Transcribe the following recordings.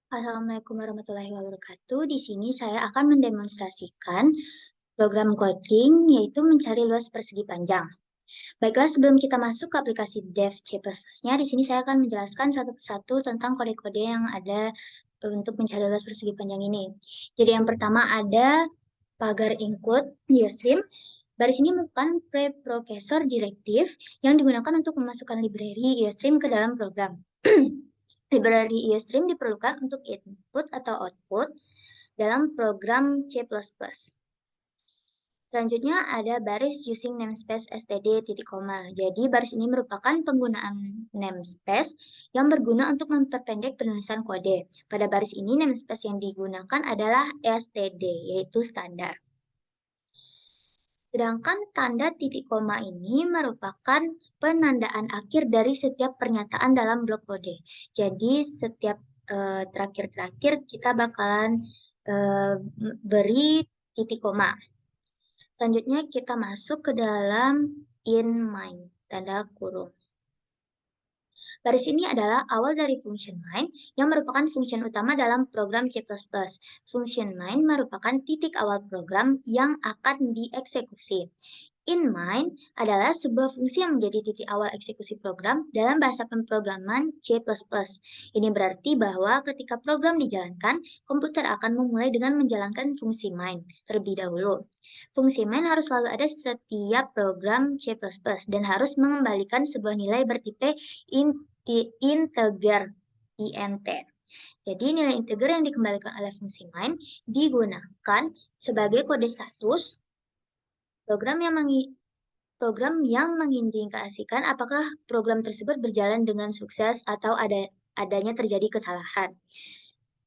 Assalamualaikum warahmatullahi wabarakatuh. Di sini saya akan mendemonstrasikan program coding yaitu mencari luas persegi panjang. Baiklah, sebelum kita masuk ke aplikasi Dev C++-nya, di sini saya akan menjelaskan satu persatu tentang kode-kode yang ada untuk mencari luas persegi panjang ini. Jadi yang pertama ada pagar include geostream. Baris ini merupakan preprocessor direktif yang digunakan untuk memasukkan library geostream ke dalam program. Library IOStream diperlukan untuk input atau output dalam program C++. Selanjutnya ada baris using namespace std titik koma. Jadi baris ini merupakan penggunaan namespace yang berguna untuk memperpendek penulisan kode. Pada baris ini namespace yang digunakan adalah std, yaitu standar. Sedangkan tanda titik koma ini merupakan penandaan akhir dari setiap pernyataan dalam blok kode. Jadi setiap terakhir-terakhir kita bakalan beri titik koma. Selanjutnya kita masuk ke dalam in main, tanda kurung. Baris ini adalah awal dari function main yang merupakan function utama dalam program C++. Function main merupakan titik awal program yang akan dieksekusi. In main adalah sebuah fungsi yang menjadi titik awal eksekusi program dalam bahasa pemrograman C++. Ini berarti bahwa ketika program dijalankan, komputer akan memulai dengan menjalankan fungsi main terlebih dahulu. Fungsi main harus selalu ada setiap program C++ dan harus mengembalikan sebuah nilai bertipe integer int. Jadi nilai integer yang dikembalikan oleh fungsi main digunakan sebagai kode status program yang mengindikasikan apakah program tersebut berjalan dengan sukses atau adanya terjadi kesalahan.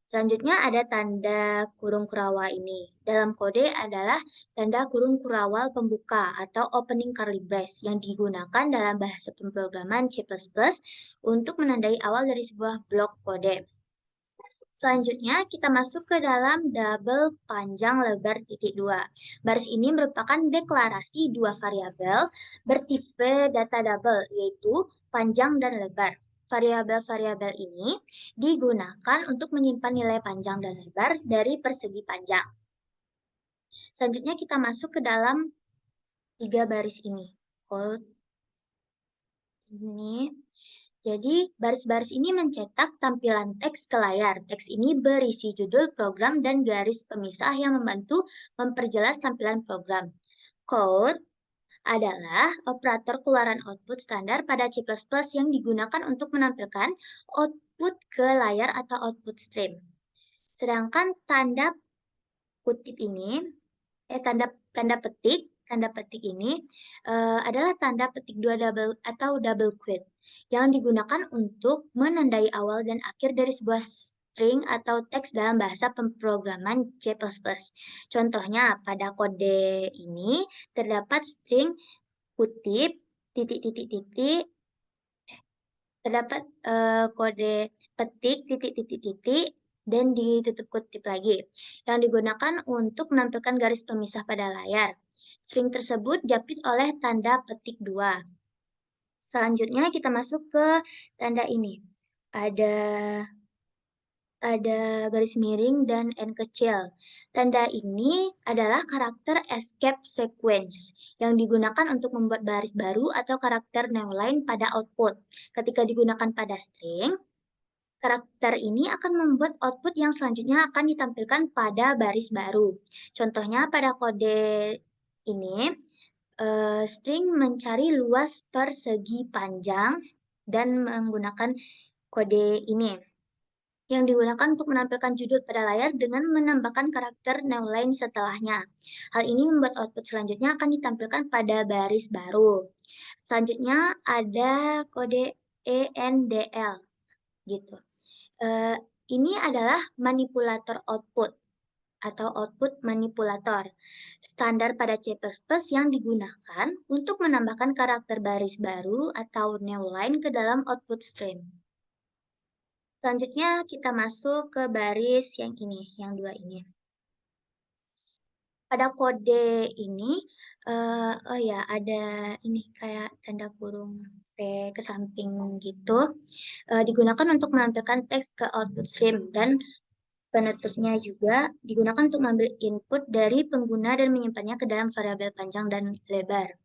Selanjutnya ada tanda kurung kurawal ini. Dalam kode adalah tanda kurung kurawal pembuka atau opening curly brace yang digunakan dalam bahasa pemrograman C++ untuk menandai awal dari sebuah blok kode. Selanjutnya, kita masuk ke dalam double panjang lebar titik 2. Baris ini merupakan deklarasi dua variabel bertipe data double, yaitu panjang dan lebar. Variabel-variabel ini digunakan untuk menyimpan nilai panjang dan lebar dari persegi panjang. Selanjutnya kita masuk ke dalam tiga baris ini. Code ini. Jadi, baris-baris ini mencetak tampilan teks ke layar. Teks ini berisi judul program dan garis pemisah yang membantu memperjelas tampilan program. Code adalah operator keluaran output standar pada C++ yang digunakan untuk menampilkan output ke layar atau output stream. Sedangkan tanda kutip ini, tanda petik ini adalah tanda petik dua double atau double quote yang digunakan untuk menandai awal dan akhir dari sebuah string atau teks dalam bahasa pemrograman C++. Contohnya, pada kode ini terdapat string kutip titik-titik-titik, terdapat kode petik titik-titik-titik dan ditutup kutip lagi yang digunakan untuk menampilkan garis pemisah pada layar. String tersebut diapit oleh tanda petik 2. Selanjutnya kita masuk ke tanda ini. Ada garis miring dan N kecil. Tanda ini adalah karakter escape sequence yang digunakan untuk membuat baris baru atau karakter newline pada output. Ketika digunakan pada string, karakter ini akan membuat output yang selanjutnya akan ditampilkan pada baris baru. Contohnya pada kode ini, string mencari luas persegi panjang dan menggunakan kode ini yang digunakan untuk menampilkan judul pada layar dengan menambahkan karakter newline setelahnya. Hal ini membuat output selanjutnya akan ditampilkan pada baris baru. Selanjutnya ada kode ENDL gitu. Ini adalah manipulator output atau output manipulator standar pada C++ yang digunakan untuk menambahkan karakter baris baru atau newline ke dalam output stream. Selanjutnya kita masuk ke baris yang ini, yang dua ini. Pada kode ini, oh ya, ada ini kayak tanda kurung V sampai ke samping gitu, digunakan untuk menampilkan teks ke output stream, dan penutupnya juga digunakan untuk mengambil input dari pengguna dan menyimpannya ke dalam variabel panjang dan lebar.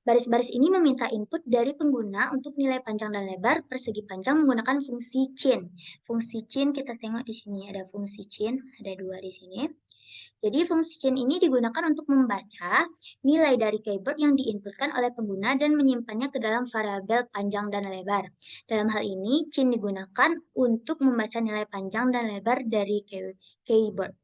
Baris-baris ini meminta input dari pengguna untuk nilai panjang dan lebar persegi panjang menggunakan fungsi chain. Fungsi chain kita tengok di sini ada fungsi chain, ada dua di sini. Jadi fungsi chain ini digunakan untuk membaca nilai dari keyboard yang diinputkan oleh pengguna dan menyimpannya ke dalam variabel panjang dan lebar. Dalam hal ini, chain digunakan untuk membaca nilai panjang dan lebar dari keyboard.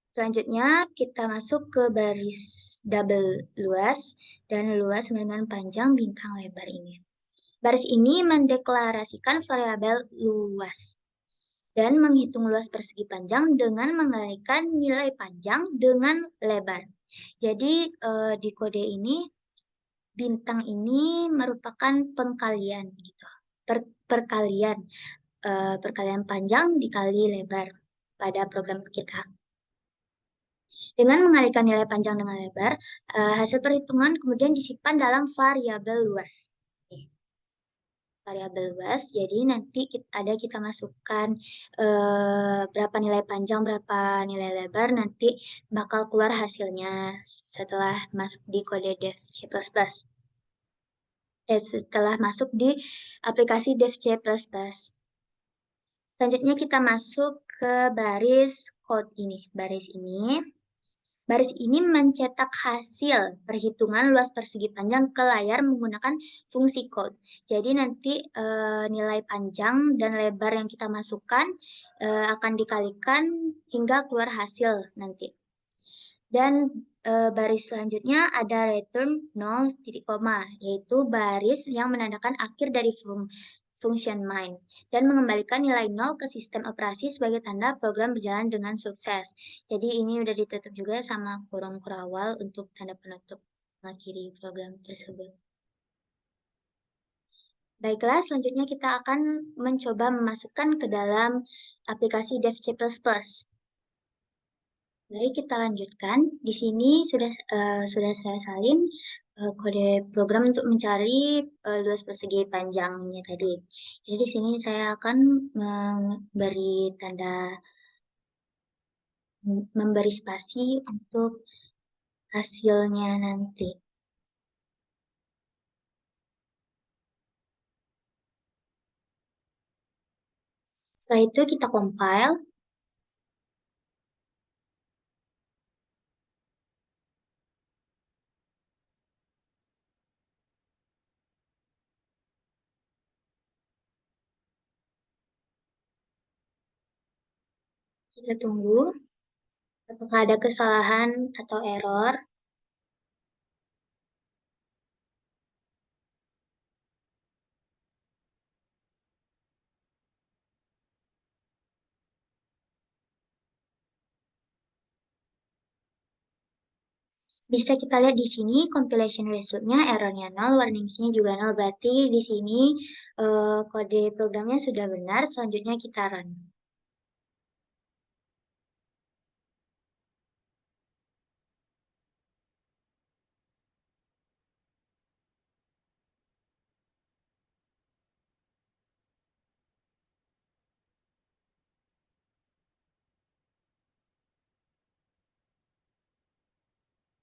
Selanjutnya kita masuk ke baris double luas dan luas dengan panjang bintang lebar ini. Baris ini mendeklarasikan variabel luas dan menghitung luas persegi panjang dengan mengalikan nilai panjang dengan lebar. Jadi di kode ini bintang ini merupakan pengkalian gitu. Perkalian panjang dikali lebar pada program kita. Dengan mengalihkan nilai panjang dengan lebar, hasil perhitungan kemudian disimpan dalam variabel luas. Variabel luas, jadi nanti kita masukkan berapa nilai panjang, berapa nilai lebar, nanti bakal keluar hasilnya setelah masuk di kode dev C++. Setelah masuk di aplikasi dev C++. Selanjutnya kita masuk ke baris code ini. Baris ini mencetak hasil perhitungan luas persegi panjang ke layar menggunakan fungsi code. Jadi nanti nilai panjang dan lebar yang kita masukkan akan dikalikan hingga keluar hasil nanti. Dan baris selanjutnya ada return 0, yaitu baris yang menandakan akhir dari function main dan mengembalikan nilai 0 ke sistem operasi sebagai tanda program berjalan dengan sukses. Jadi ini udah ditutup juga sama kurung kurawal untuk tanda penutup mengakhiri program tersebut. Baiklah, selanjutnya kita akan mencoba memasukkan ke dalam aplikasi dev C++. Baik, kita lanjutkan. Di sini sudah saya salin kode program untuk mencari luas persegi panjangnya tadi. Jadi di sini saya akan memberi spasi untuk hasilnya nanti. Setelah itu kita compile. Kita tunggu apakah ada kesalahan atau error. Bisa kita lihat di sini compilation resultnya errornya 0, warningsnya juga 0. Berarti di sini kode programnya sudah benar. Selanjutnya kita run.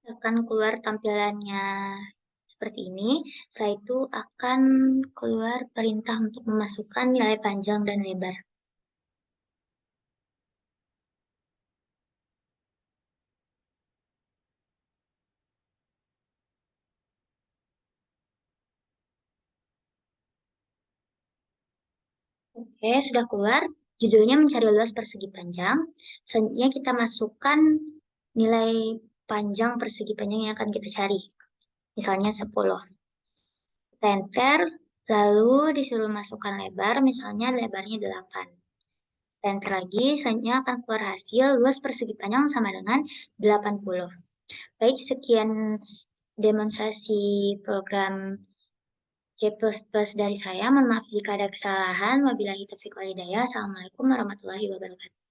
Akan keluar tampilannya seperti ini. Setelah itu akan keluar perintah untuk memasukkan nilai panjang dan lebar. Oke, sudah keluar. Judulnya mencari luas persegi panjang. Selanjutnya kita masukkan nilai panjang persegi panjang yang akan kita cari. Misalnya 10. Kita enter, lalu disuruh masukkan lebar, misalnya lebarnya 8. Kita enter lagi, selanjutnya akan keluar hasil luas persegi panjang sama dengan 80. Baik, sekian demonstrasi program C++ dari saya. Mohon maaf jika ada kesalahan. Wabillahi taufiq wal hidayah. Assalamualaikum warahmatullahi wabarakatuh.